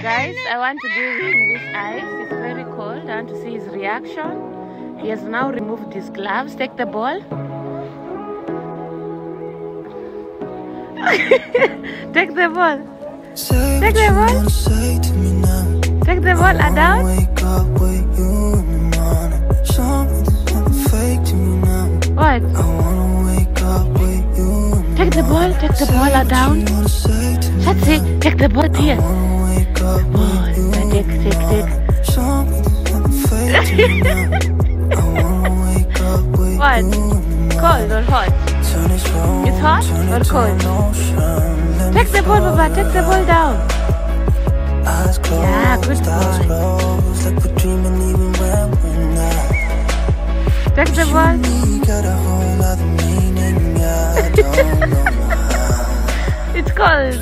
Guys, I want to give him this ice. It's very cold. I want to see his reaction. He has now removed his gloves. Take the ball. Take the ball. Take the ball. Take the ball, down. What? Take the ball down. That's it. Take the ball here. Ball. Take. What? Cold or hot? It's hot or cold? Take the ball, Baba. Take the ball down. Yeah, good boy. Take the ball. It's cold.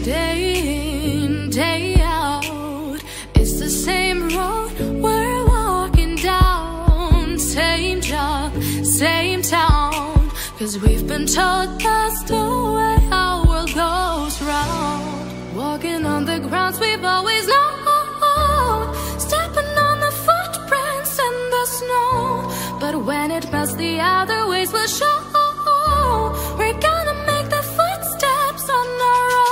Day in, day out, it's the same road we're walking down. Same job, same town, 'cause we've been told that's the way our world goes round. Walking on the grounds we've always known, stepping on the footprints in the snow. But when it melts, the other ways will show. We're gonna make the footsteps on our own.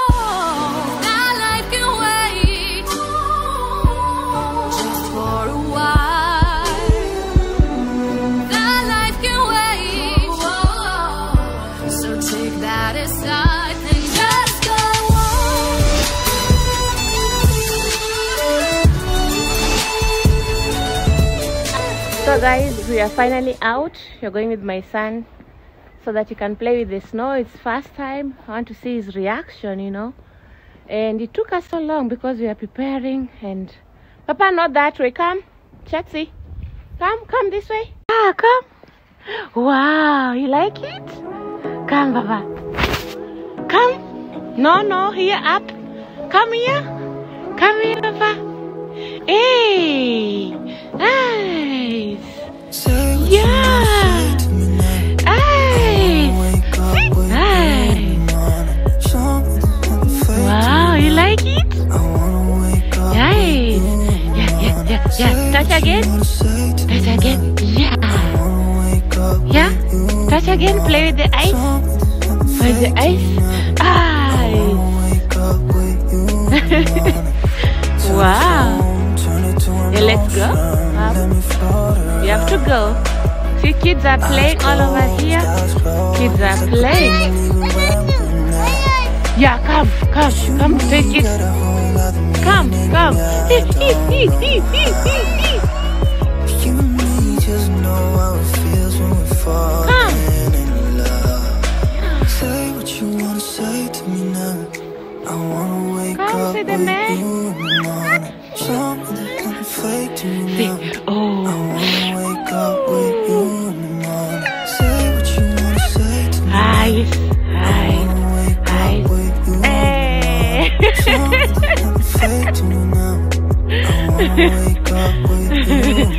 So guys, we are finally out. We're going with my son so that he can play with the snow. It's first time. I want to see his reaction, you know. And it took us so long because we are preparing. And Papa, not that way. Come, Chatsi. Come this way. Ah, come. Wow, you like it? Come, Papa. Come. No, here, up. Come here. Come here, Papa. Hey, nice. Yeah. Nice. Wow, you like it? Nice. Yeah. Touch again. Yeah. Touch again. Play with the ice. With the ice. Wow. Yeah, let's go. You have to go. See, kids are playing all over here. Kids are playing. Yeah, come, take it. Come. Come. Say what you wanna say to me now. I wanna wake up with you in the morning. Something that can be fake to me now. Oh. I wanna wake up with you in the morning. Say what you wanna say to me. Eyes. Something that can be fake to me now. I wanna wake up with you in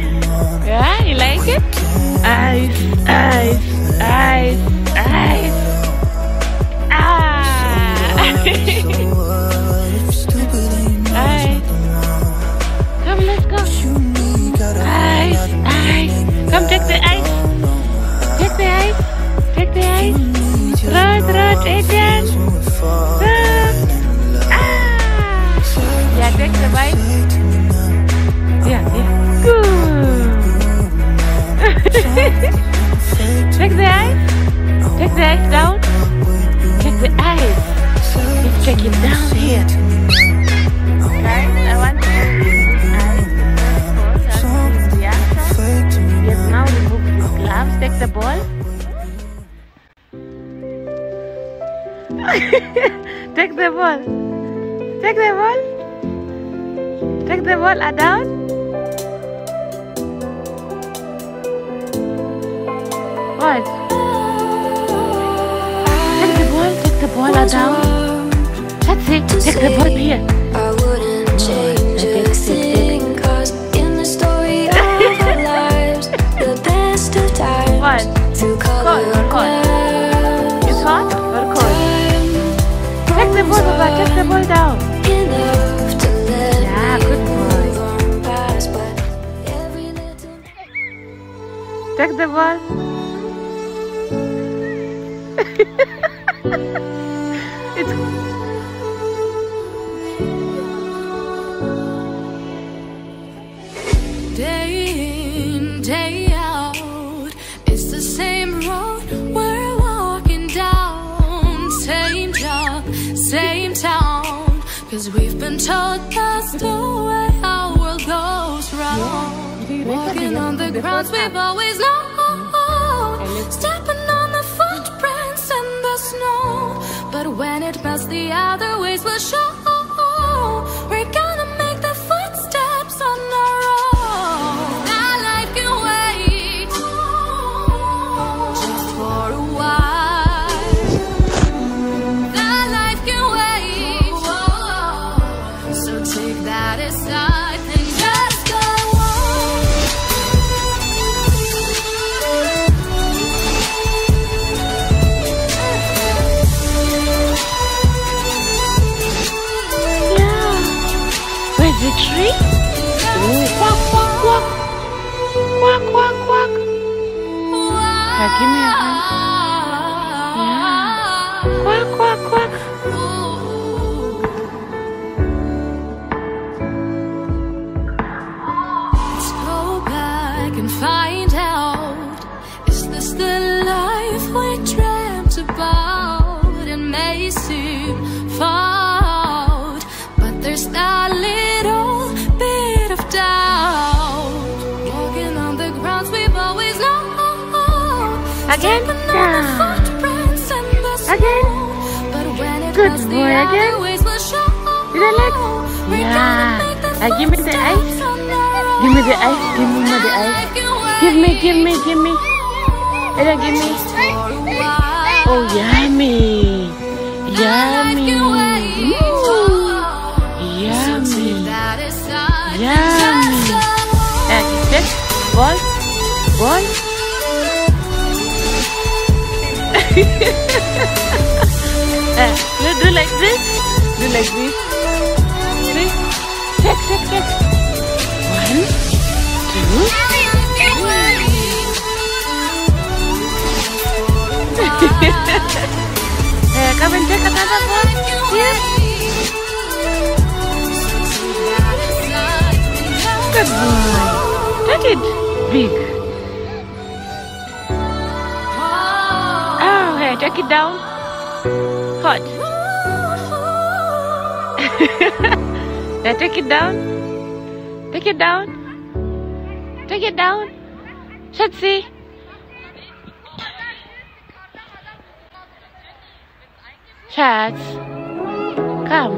the morning. Yeah, you like it? Eyes. Come, let's go. Eyes. Come, take the ice. Road, Adrian. Yeah, take the bite. Yeah. Good. Take the ice down. Take the ice. Let's take it down here. Guys, I want to move this ice. He has now removed his gloves. Take the ball. Take the ball. Take the ball down. What? Take the ball down. That's it. Take the ball here. I wouldn't change a thing, 'cause in the story of our lives, the best of times. What? Through color and You hot or cold? Take the ball, Papa. Take the ball down. enough to let Yeah, good boy. on past, but every little Take the ball. It's day in, day out, it's the same road we're walking down. Same job, same town, 'cause we've been told that's the way our world goes round. Walking on the grounds we've always known, stepping on the footprints in the snow. But when it melts, the other ways will show. We're gonna make the footsteps on our own. That life can wait just for a while. That life can wait. So take that aside and just go on. yeah. Where's the tree? Oh, quack, quack, quack. Quack, quack, quack. Yeah, give me a hand. Yeah. Quack, quack, quack. Let's go back and find out, is this the life we dreamt about? It may seem far out, but there's that little bit of doubt. Walking on the grounds we've always known. Again? Stepping on the Yeah. footprints in the snow. Again? But when it Good melts, the boy, other again? ways will show. Did I like? We're Yeah. gonna make the Give me the ice. footsteps on our own. Give me the ice. Give me the ice. Give me, give me, give me. And then give me. Oh, yummy. Yummy. Ooh. Yummy. Yummy. And this ball. Ball. Do like this. Do like this. See? Check, check, check. 1, 2. Come and take another one. Here. Good boy. Take it big. Oh, here, take it down. Hot. Now take it down. Take it down. Take it down. Shatsi. Shats. Come.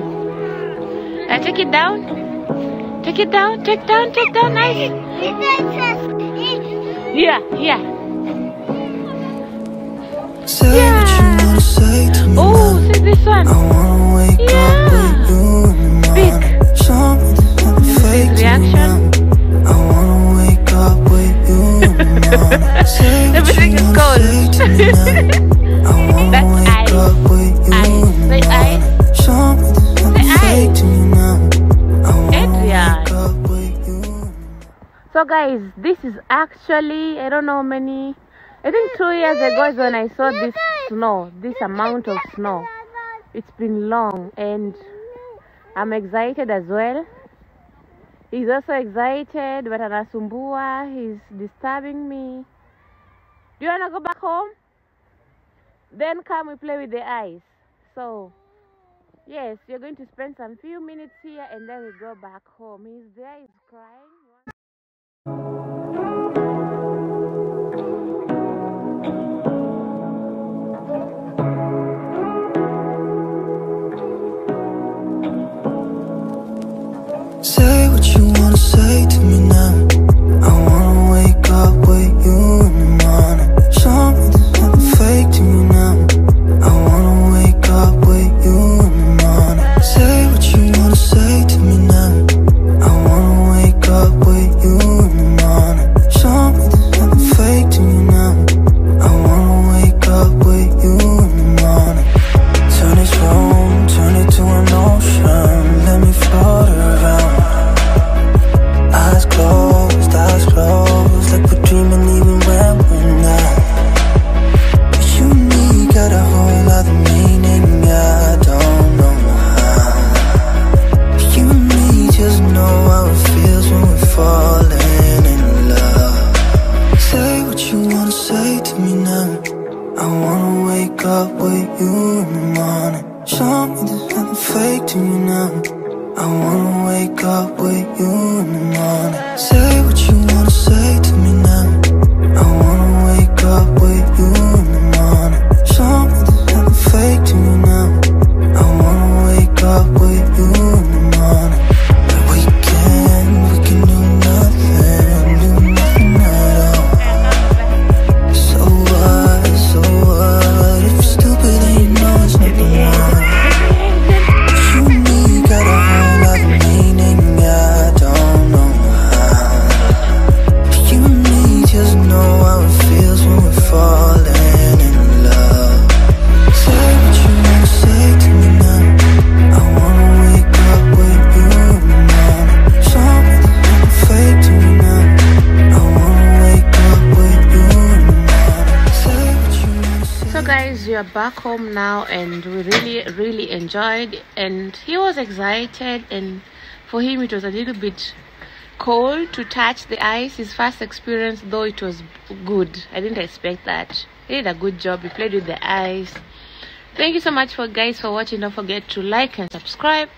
Now take it down. Take it down. Take down. Take down. Nice. Yeah. Yeah. Say what you wanna say to me Oh, now. see this one. I wanna wake up with you in the Big. morning. Something's not fake to me Reaction. now. I wanna wake up with you in the morning. Say what Everything you is wanna cold. say to me now. I wanna That's wake ice. up with you Ice. in the Say ice. morning. Something's not Say fake ice. to me now. I wanna Adrian. wake up with you. So guys, this is actually, I don't know how many, I think 2 years ago is when I saw this snow, this amount of snow. It's been long and I'm excited as well. He's also excited, but anasumbua, he's disturbing me. Do you want to go back home? Then come we play with the ice. So, yes, you're going to spend some few minutes here and then we go back home. He's there, he's crying. Say what you wanna say to me now. I wanna wake up with you in the morning. Some I wanna wake up with you in the morning. Say what you wanna say to me now. I wanna wake up with you in the morning. Show me there's nothing fake to me now. I wanna wake up with you in the morning. And we can do nothing at all. So what, if you're stupid then you know it's nothing wrong. You and me got a whole lot of meaning, I don't know how. You and me just know how it feels when we're falling in love. Say what you wanna say to me now. I wanna wake up with you in the morning. Show me there's nothing fake to me now. I wanna wake up with you in the morning. Say what you wanna say. So guys, we are back home now, and we really enjoyed, and he was excited, and for him it was a little bit cold to touch the ice. His first experience, though, it was good. I didn't expect that. He did a good job. He played with the ice. Thank you so much for guys for watching. Don't forget to like and subscribe,